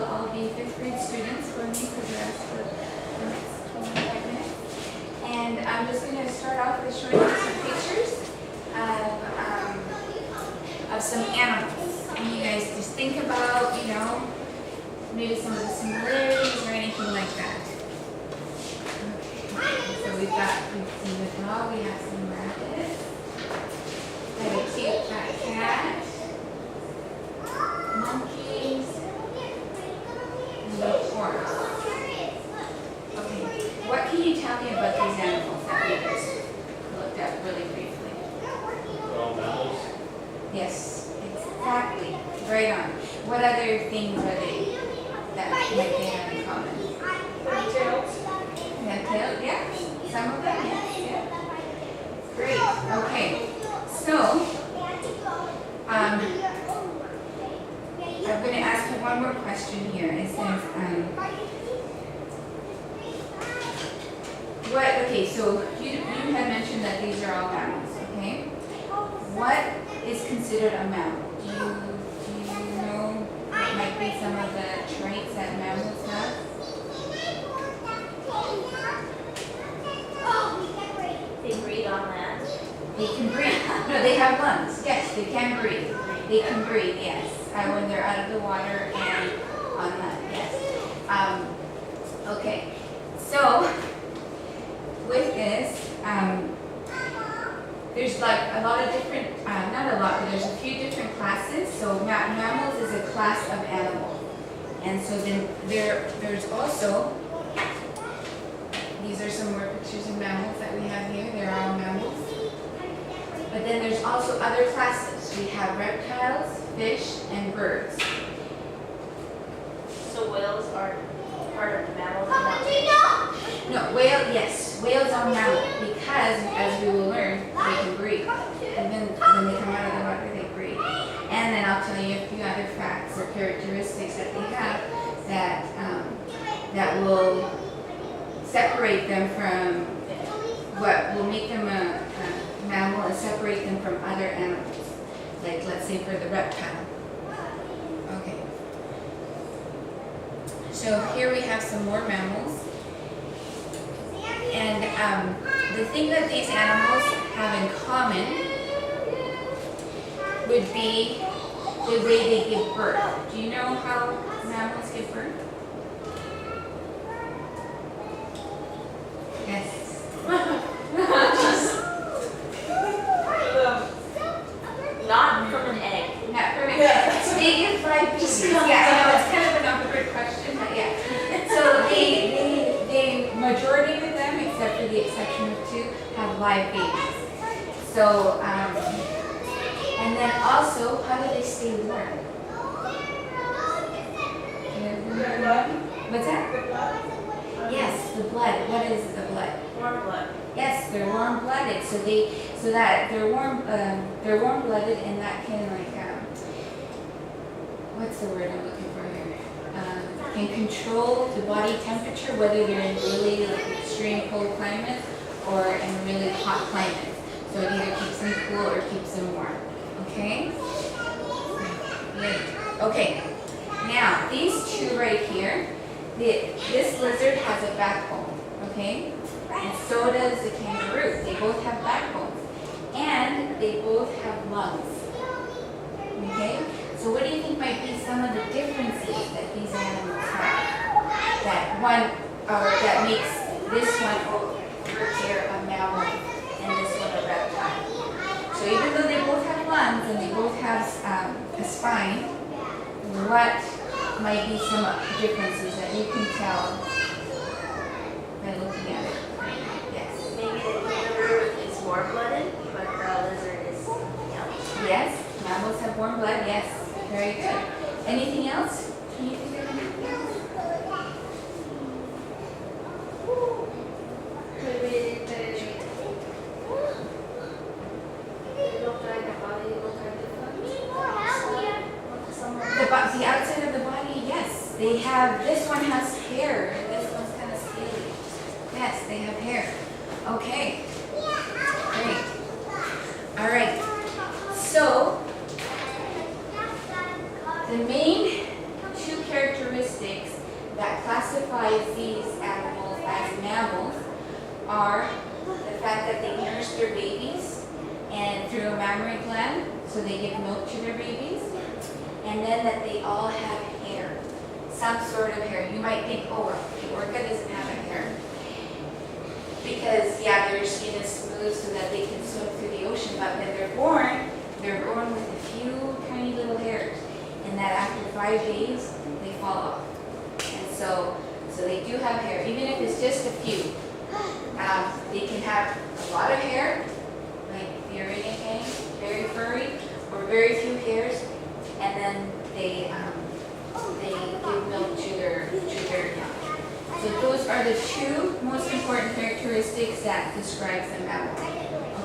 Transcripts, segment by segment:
will all be 5th grade students for me for the rest of the next 25 minutes. And I'm just going to start off with showing you some pictures of some animals. And you guys just think about, you know, maybe some of the similarities or anything like that. Okay, so we've seen the dog, we have some rabbits, we have a cute fat cat, monkeys, and a horse. Okay, what can you tell me about these animals that we just looked at really briefly? They're all mammals. Yes, exactly. Right on. What other things are they that might they have in common? Tails. They have tails, yeah. Some of them, yes. Yeah. Great. Okay. So, I'm going to ask you one more question here. It says, okay, so you had mentioned that these are all mammals, okay? What is considered a mammal? Do you know what might be some of the traits that mammals have? They breathe on land. They can breathe. No, they have lungs. Yes, they can breathe. They can breathe, yes. When they're out of the water and on land, yes. Okay, so with this, there's like a lot of different, not a lot, but there's a few different classes. So mammals is a class of animal. And so then there's also, these are some more pictures of mammals that we have here. They're all mammals. But then there's also other classes. We have reptiles, fish, and birds. So whales are part of the mammals and not fish. No, yes, whales are mammals because, as we will learn, they can breathe. Even when they come out of the water, they breathe. And then I'll tell you a few other facts or characteristics that they have that will separate them from what will make them a mammal and separate them from other animals. Like, let's say, for the reptile. Okay. So here we have some more mammals. And the thing that these animals have in common would be the way they give birth. Do you know how mammals give birth? Yes. Not from an egg. Not from egg. They give 5 babies. Yeah, I know it's kind of an awkward question, but yeah. So they majority of them, except for the exception of 2, have live babies. So, and then also, how do they stay warm? What's that? Yes, the blood. What is the blood? Warm blood. Yes, they're warm-blooded. So that they're warm-blooded, and that can what's the word I'm looking for here? Can control the body temperature, whether they're in really extreme cold climates or in really hot climates. So it either keeps them cool or keeps them warm. Okay? Great. Okay. Now, these two right here, this lizard has a backbone. Okay? And so does the kangaroo. They both have backbones. And they both have lungs. Okay? So what do you think might be some of the differences that these animals have? That makes this one over here a mammal and this one a reptile. So even though they both have lungs and they both have a spine, what might be some differences that you can tell by looking at it? Yes. Maybe the kangaroo is warm-blooded, but the lizard is young. Yes, mammals have warm blood, yes. Very good. Anything else? Can you think of anything else? The outside of the body, yes. They have, this one has hair, and this one's kind of scaly. Yes, they have hair. Okay. Great. All right. So, the main two characteristics some sort of hair. You might think, oh, well, the orca doesn't have a hair. Because, yeah, their skin is smooth so that they can swim through the ocean, but when they're born with a few tiny little hairs, and that after 5 days, they fall off. And so they do have hair, even if it's just a few. They can have a lot of hair, like the orangutan, very furry, or very few hairs, and then they give milk to their young. So those are the two most important characteristics that describes a mammal,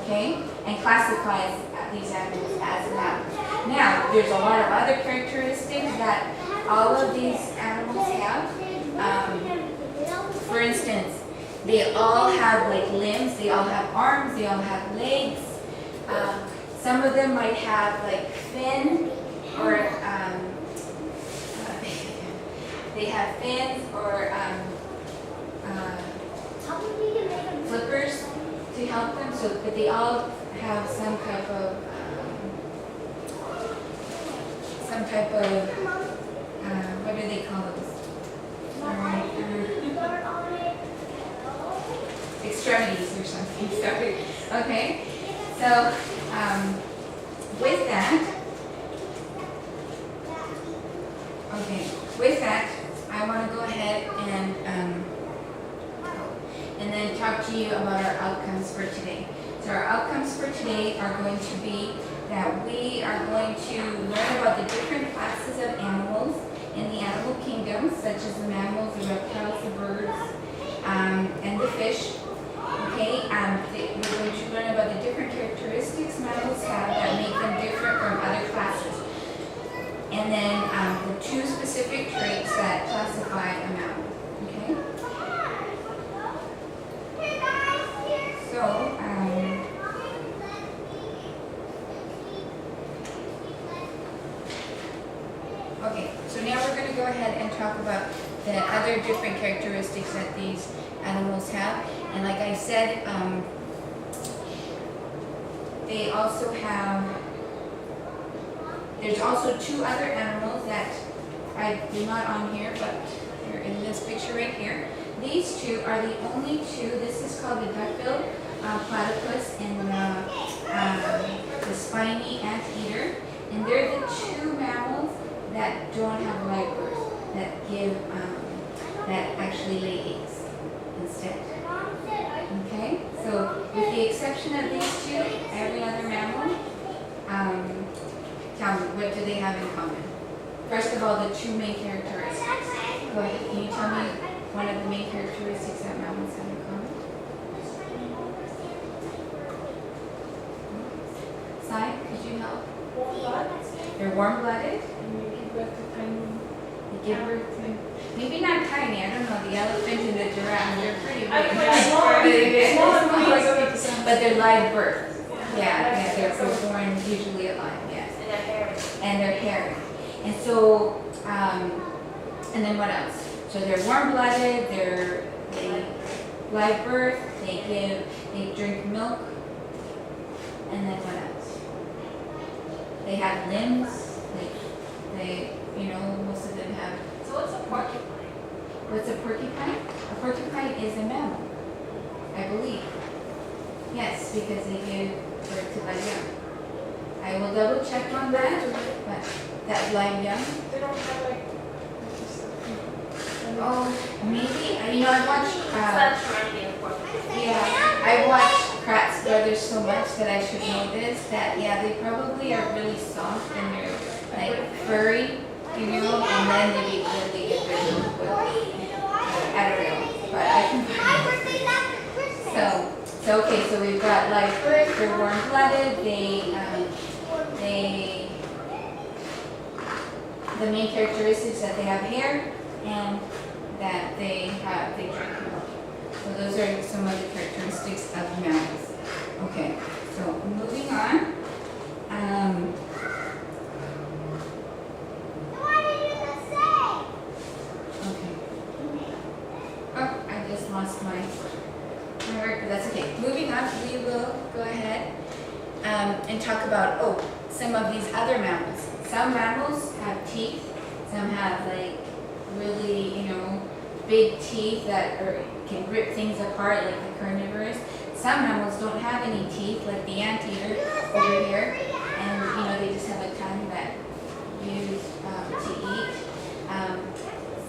okay? And classifies these animals as mammals. Now, there's a lot of other characteristics that all of these animals have. For instance, they all have like limbs, they all have arms, they all have legs. Some of them might have like fin, or they have fins or flippers to help them. So, but they all have some type of what do they call those? Extremities or something. Sorry. Okay. So with that, I want to go ahead and then talk to you about our outcomes for today. So our outcomes for today are going to be that we are going to learn about the different classes of animals in the animal kingdom, such as the mammals, the reptiles, the birds, and the fish. Okay, we're going to learn about the different characteristics mammals have that make them different from other classes. And then the two specific traits that classify a mammal. Okay? So, okay, so now we're going to go ahead and talk about the other different characteristics that these animals have. And like I said, they also have, there's also two other animals that they're not on here, but they're in this picture right here. These two are the only two. This is called the duck-billed platypus and the spiny anteater. And they're the two mammals that don't have live birth, that give, that actually lay eggs instead. Okay, so with the exception of these two, every other mammal, tell me, what do they have in common? First of all, the two main characteristics. Go ahead, can you tell me one of the main characteristics that mammals have in common? Sai, could you help? They're warm-blooded. They give birth to, maybe not tiny, I don't know, the elephant and the giraffe, they're pretty big. But they're live birth. Yeah, they're born usually alive, yes. And their hair. And they're hairy. And so, and then what else? So they're warm-blooded, they live birth, they drink milk, and then what else? They have limbs, most of them have. So what's a porcupine? What's a porcupine? A porcupine is a mammal, I believe. Yes, because they give birth to live young. I will double check on that, but that live young. They don't have like. Oh, maybe. I watched. That's trying to be a porcupine. Yeah, I watched Pratt's Brothers so much that I should know this. That they probably are really soft and they're like furry, and then they get their milk with Adderall. But I can find it. So okay, so we've got live birth. They're warm-blooded. The main characteristics that they have hair and that they drink milk. So those are some of the characteristics of mammals. Okay, so moving on. Okay. Oh, I just lost my word, but that's okay. Moving on, we will go ahead and talk about some of these other mammals. Some mammals have teeth. Some have like really, big teeth that can rip things apart, like the carnivorous. Some mammals don't have any teeth, like the anteater over here, and they just have a tongue that use to eat.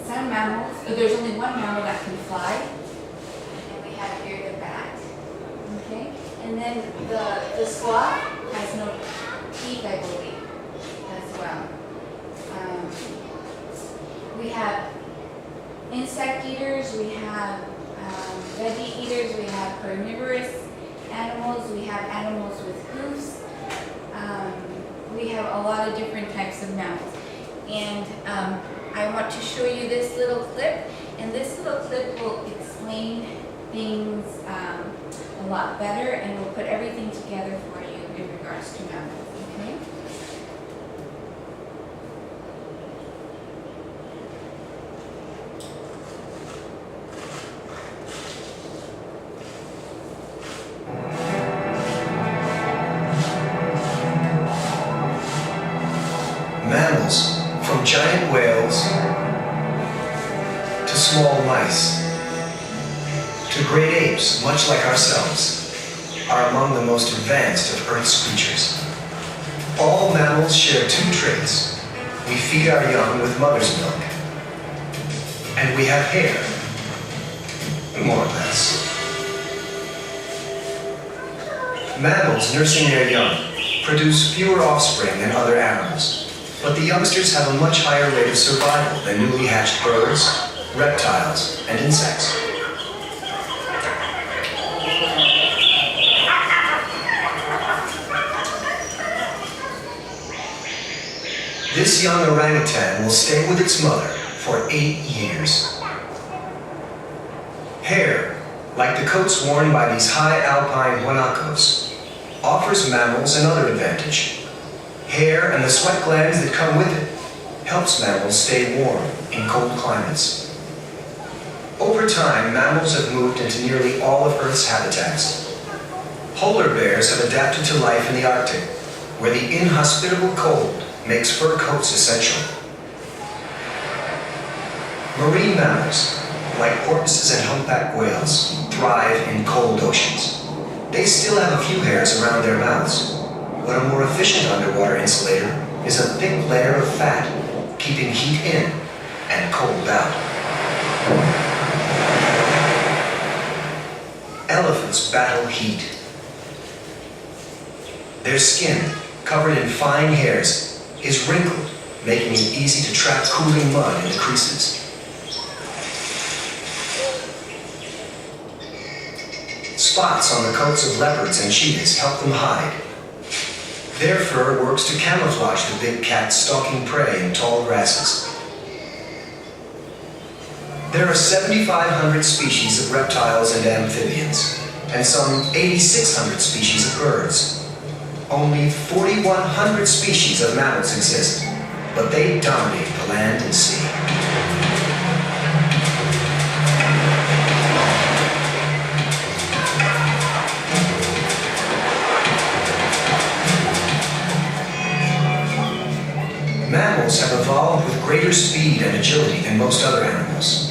Some mammals, there's only one mammal that can fly, and we have here the bat. Okay, and then the sloth has no teeth, I believe, as well. We have insect eaters, we have veggie eaters, we have carnivorous animals, we have animals with hoofs. We have a lot of different types of mammals. And I want to show you this little clip, and this little clip will explain things a lot better, and will put everything together for you in regards to mammals, okay? Mammals, from giant whales to small mice to great apes, much like ourselves, are among the most advanced of Earth's creatures. All mammals share two traits. We feed our young with mother's milk, and we have hair, more or less. Mammals nursing their young produce fewer offspring than other animals. But the youngsters have a much higher rate of survival than newly hatched birds, reptiles, and insects. This young orangutan will stay with its mother for 8 years. Hair, like the coats worn by these high alpine guanacos, offers mammals another advantage. Hair and the sweat glands that come with it helps mammals stay warm in cold climates. Over time, mammals have moved into nearly all of Earth's habitats. Polar bears have adapted to life in the Arctic, where the inhospitable cold makes fur coats essential. Marine mammals, like porpoises and humpback whales, thrive in cold oceans. They still have a few hairs around their mouths, but a more efficient underwater insulator is a thick layer of fat, keeping heat in and cold out. Elephants battle heat. Their skin, covered in fine hairs, is wrinkled, making it easy to trap cooling mud in the creases. Spots on the coats of leopards and cheetahs help them hide. Their fur works to camouflage the big cats stalking prey in tall grasses. There are 7,500 species of reptiles and amphibians, and some 8,600 species of birds. Only 4,100 species of mammals exist, but they dominate the land and sea. Mammals have evolved with greater speed and agility than most other animals.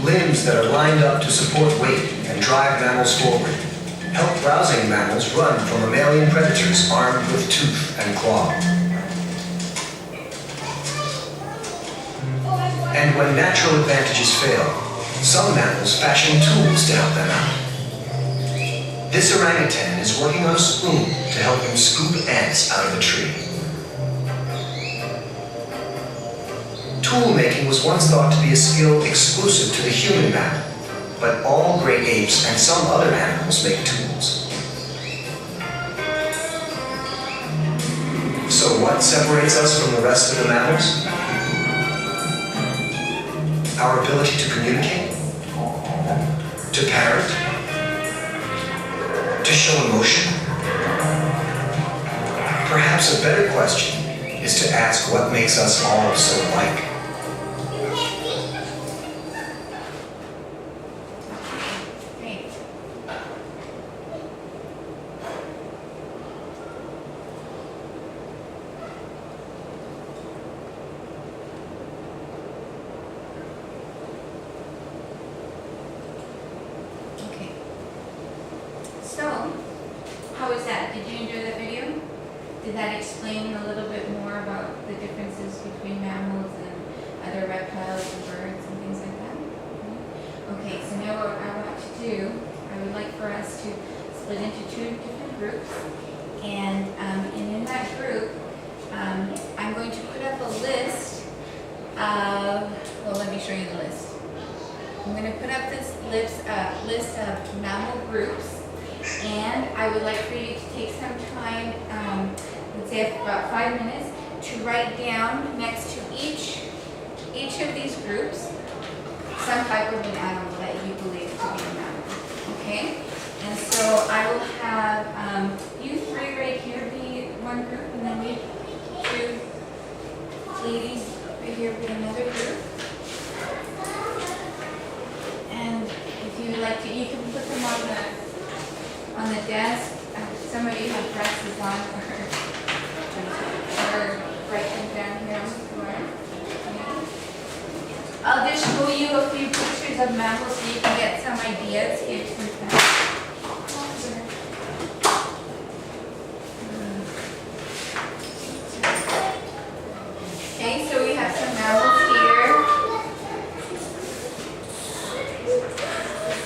Limbs that are lined up to support weight and drive mammals forward help browsing mammals run from mammalian predators armed with tooth and claw. And when natural advantages fail, some mammals fashion tools to help them out. This orangutan is working on a spoon to help him scoop ants out of a tree. Tool making was once thought to be a skill exclusive to the human mammal, but all great apes and some other animals make tools. So what separates us from the rest of the mammals? Our ability to communicate, to parent, to show emotion. Perhaps a better question is to ask what makes us all so alike. Great. show you the list. I'm going to put up this list of mammal groups, and I would like for you to take some time, let's say about 5 minutes, to write down next to each of these groups some type of an animal that you believe to be a mammal. Okay? And so I will have you three right here be one group, and then you two ladies right here be another group. And if you would like to, you can put them on the desk. Some of you have dresses on, or write them down here on the floor. I'll just show you a few pictures of mammals so you can get some ideas. Here's some Okay, so we have some mammals here.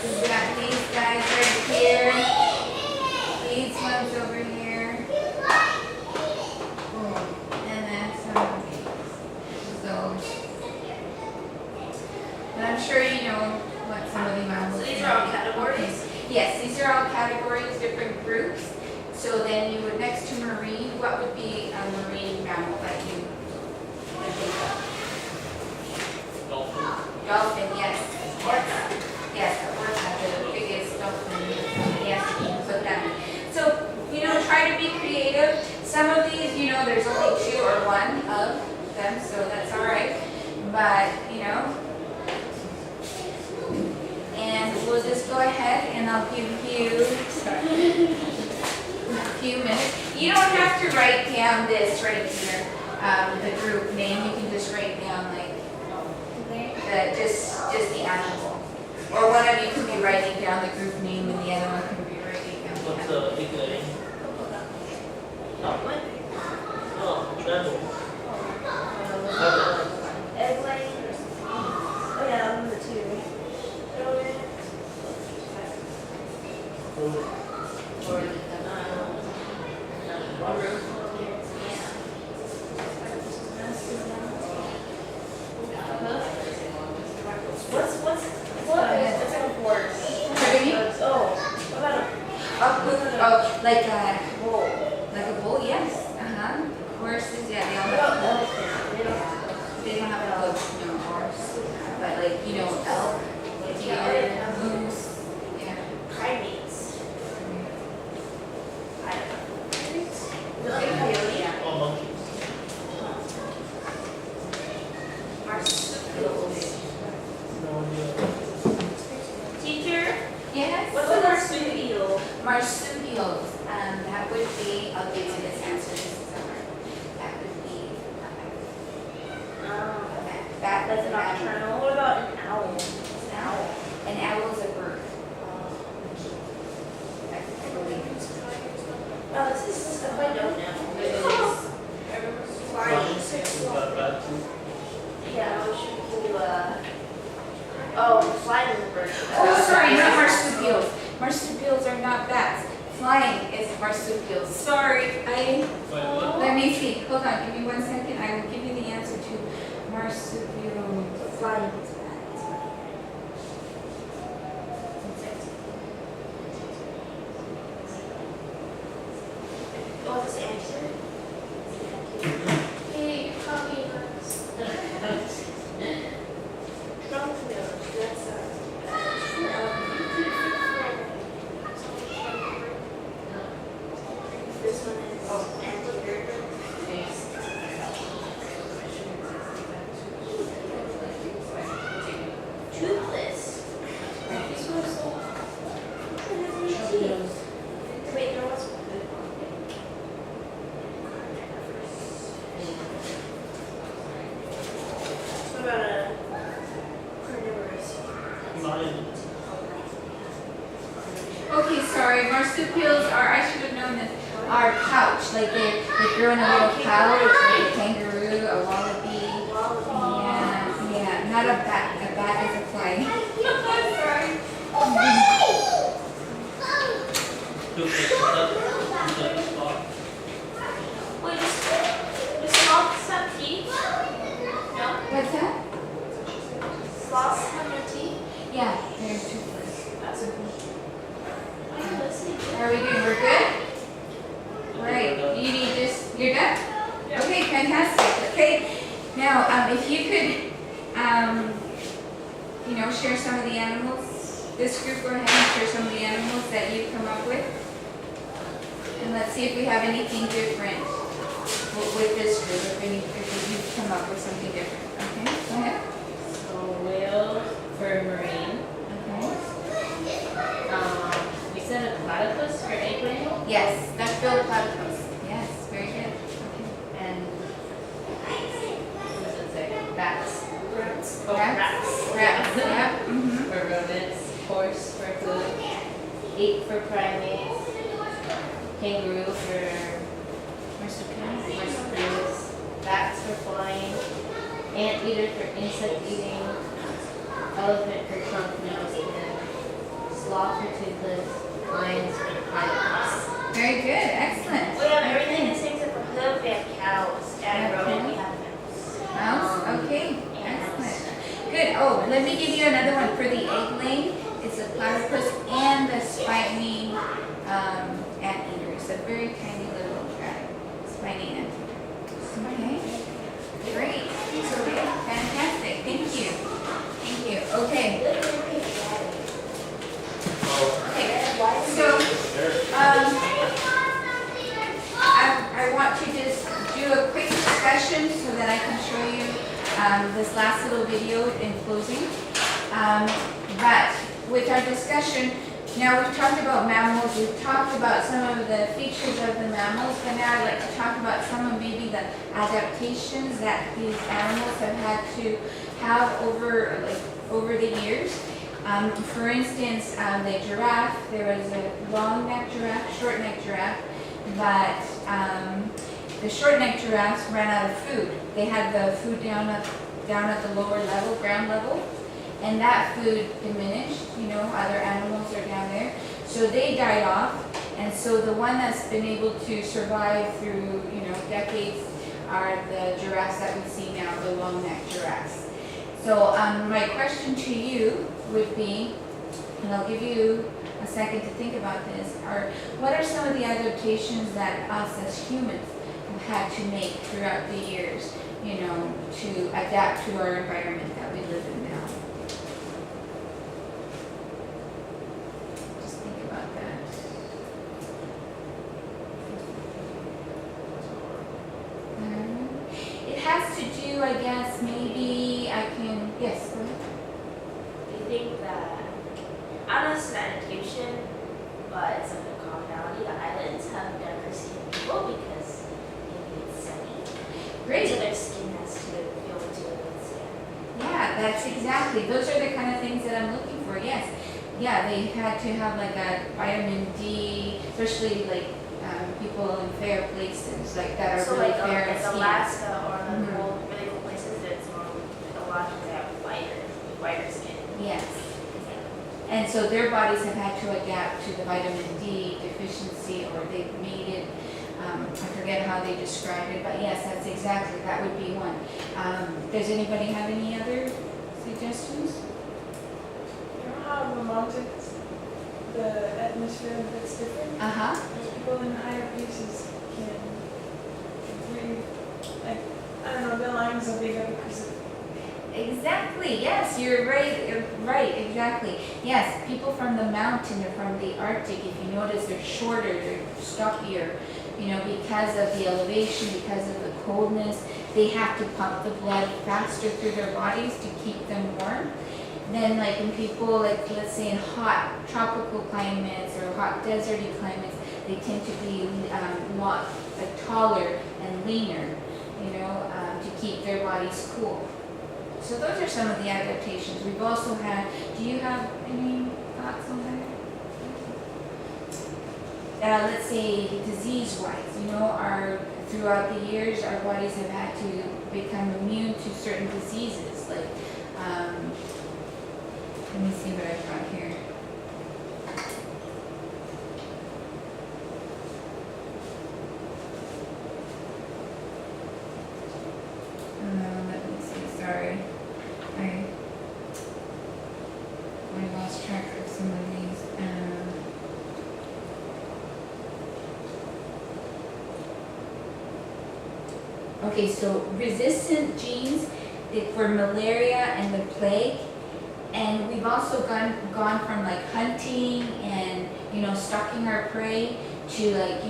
We've got these guys right here. These ones over here. And then some of those. And I'm sure you know what some of the mammals So these are. are all categories? Yes, these are all categories, different groups. So then you would, next to marine, what would be a marine mammal that you would think of? Dolphin. Dolphin, yes. Yes, the orca, the biggest dolphin. Yes, you can put that in. So, try to be creative. Some of these, there's only 2 or 1 of them, so that's all right. But, and we'll just go ahead and I'll give you a few minutes. You don't have to write down this right here, the group name. You can just write down just the animal. Or one of you could be writing down the group name and the other one could be writing down the What's animal. the big name? What? Oh, mammal. Eggline. Oh yeah, I'm the 2. What's a horse? Pardon me? Oh, what about Oh, like a a bull? like a bull? Yes. Horses, yeah, they all What about have. elephant? They don't have a horse, but elk, deer, moose, yeah. Primates. I don't know. Coyote? Oh, monkeys. Marsupials. No idea. Teacher, Yes. what's a marsupial? Marsupials? That would be. I'll give you this answer. This is hard. That would be that. That's an an animal. nocturnal. What about an owl? An owl. An owl is a bird. I believe. Oh, this is stuff I don't know. Flying. We've got that too. Yeah, we should do, flying bird. Oh, sorry, not marsupials. Marsupials are not bats. Flying is marsupials. Sorry, let me see. Hold on, give me 1 second. I will give you the answer to marsupial. Flying is bad. Oh, this answer? Hey, copy us. Trunk nose, that's this one is anteater. Toothless. This one's so. Wait, there was one. What about a carnivorous? Lion. Okay, sorry. Marsupials are, I should have known this, are pouch. Like they grow in a little pouch, like a kangaroo, a wallaby. Yeah, not a bat. A bat is a fly. Sorry. Wait, does sloths have teeth? No? What's that? Yeah, they're toothless. That's I'm listening. How are we doing? We're good? Right, you need this, you're done? Okay, fantastic. Okay, now if you could, share some of the animals. This group, go ahead and share some of the animals that you've come up with. And let's see if we have anything different with this group, if you've come up with something different. Okay, go ahead. So whale for marine. Okay. We said a platypus for egg laying. Yes, that's Bill Platypus. Yes, very good. Okay. And what does it say? Bats. Rats. Oh, rats. Rats, yeah. Mm-hmm. For rodents. Horse for food. Ape for primates. Kangaroo for marsupials. Bats for flying. Anteater for insect eating. Elephant for trunk nose and sloth for toothless. Lions for pilots. Very good. Excellent. We have everything the same except for hoof. We have cows. And Okay. rodent, we have mouse. Mouse? Okay. Excellent. Good. Oh, let me give you another one for the egg laying. It's a platypus and the spiny anteater. It's a very tiny little spiny anteater. Okay. Great. Okay. Fantastic. Thank you. Thank you. Okay. Okay. So, I want to just do a quick discussion so that I can show you this last little video in closing. But with our discussion, now we've talked about mammals, we've talked about some of the features of the mammals, but now I'd like to talk about some of maybe the adaptations that these animals have had to have over the years. For instance, the giraffe, there was a long-necked giraffe, short-necked giraffe, but the short-necked giraffes ran out of food. They had the food down at the lower level, ground level, and that food diminished. Other animals are down there, so they died off. And so the one that's been able to survive through decades are the giraffes that we see now, the long-necked giraffes. So my question to you would be, and I'll give you a second to think about this, what are some of the adaptations that us as humans have had to make throughout the years, to adapt to our environment that we live in now? Just think about that. It has to do, I guess, maybe I can, yes, go ahead. Do you think that, I don't know if it's an adaptation, but it's a commonality, the islands have diversity of people because maybe it's sunny. Great. So their skin has to feel into it with sand. Yeah, that's exactly. Those are the kind of things that I'm looking for. Yes. Yeah, they had to have like a vitamin D, especially like people in fair places like that are So really like, fair like skinned. Alaska or the Mhm. cold, really cold places, it's more, a lot of them have whiter skin. Yes. And so their bodies have had to adapt to the vitamin D deficiency, or they've made it. I forget how they described it, but yes, that's exactly, that would be one. Does anybody have any other suggestions? You know how the mountains, the atmosphere a bit different? Uh-huh. People in higher places can breathe, like, I don't know, their lungs are bigger because of, Exactly, yes, you're right, exactly. Yes, people from the mountain or from the Arctic, if you notice, they're shorter, they're stockier, because of the elevation, because of the coldness. They have to pump the blood faster through their bodies to keep them warm. Then like when people, like let's say in hot tropical climates or hot deserty climates, they tend to be lot taller and leaner, to keep their bodies cool. So those are some of the adaptations. We've also had, do you have any thoughts on that? Let's say disease-wise, throughout the years, our bodies have had to become immune to certain diseases. Like, let me see what I've got here. Let me see, sorry. Okay, so resistant genes for malaria and the plague. And we've also gone from like hunting and, stalking our prey to like,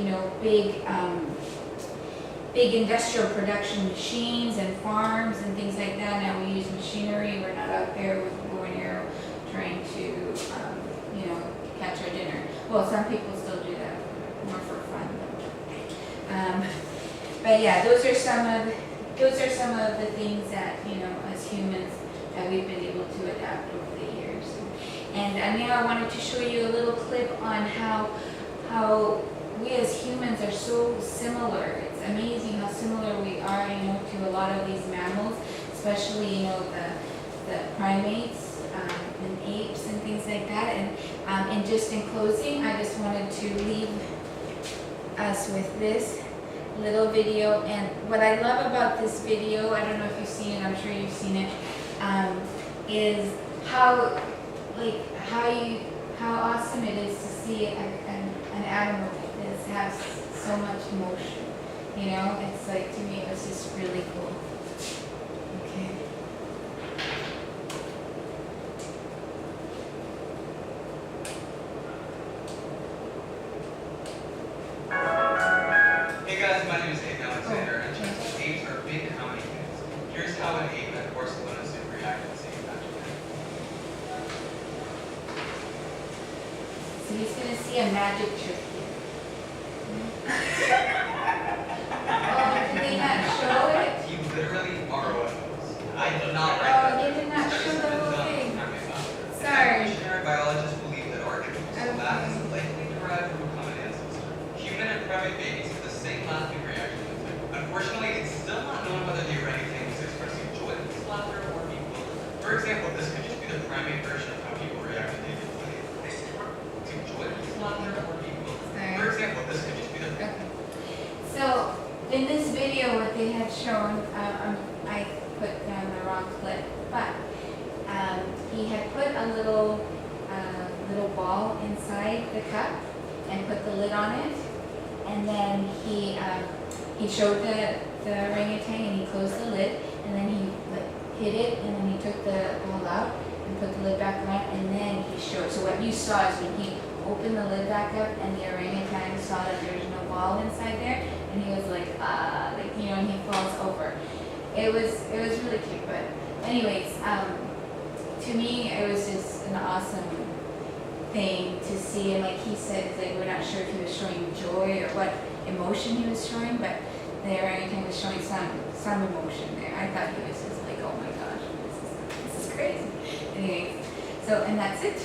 big industrial production machines and farms and things like that. Now we use machinery. We're not out there with bow and arrow trying to, catch our dinner. Well, some people still do that, more for fun. But yeah, those are some of the things that, as humans, that we've been able to adapt over the years. And now I wanted to show you a little clip on how we as humans are so similar. It's amazing how similar we are, to a lot of these mammals, especially, the primates and apes and things like that. And just in closing, I just wanted to leave us with this little video. And what I love about this video, I don't know if you've seen it, I'm sure you've seen it, is how awesome it is to see an animal like this have so much emotion. It's like, to me, it was just really cool. Okay. Hey guys, my name is Aiden Alexander, and apes are big comedy fans. Here's how an ape at Barcelona Zoo reacted to seeing Magic Man. So he's going to see a magic trick here. Oh, did they not show it? You literally borrow those. I did not write Oh, that. they did not show the whole thing. Sorry. Evolutionary biologists believe that our universal laugh is likely derived from a common ancestor. Human and primate babies have the same laughing reaction. Unfortunately, it's still not known whether the orangutan was expressing joy with his laughter or bewilderment. For example, this could just be the primate version of how people react to David Blaine. To joy with his laughter or bewilderment. For example, this could just be the Okay. So in this video, what they had shown, I put down the wrong clip, but he had put a little ball inside the cup and put the lid on it, and then he showed the orangutan and he closed the lid, and then he hid it, and then he took the ball out and put the lid back on, and then he showed. So what you saw is when he opened the lid back up and the orangutan saw that there was no ball inside there, and he was like, and he falls over. It was really cute, but anyways, to me, it was just an awesome thing to see. And like he said, it's like we're not sure if he was showing joy or what emotion he was showing, but the orangutan was showing some emotion there. I thought he was just like, oh my gosh, this is crazy. Anyways, and that's it.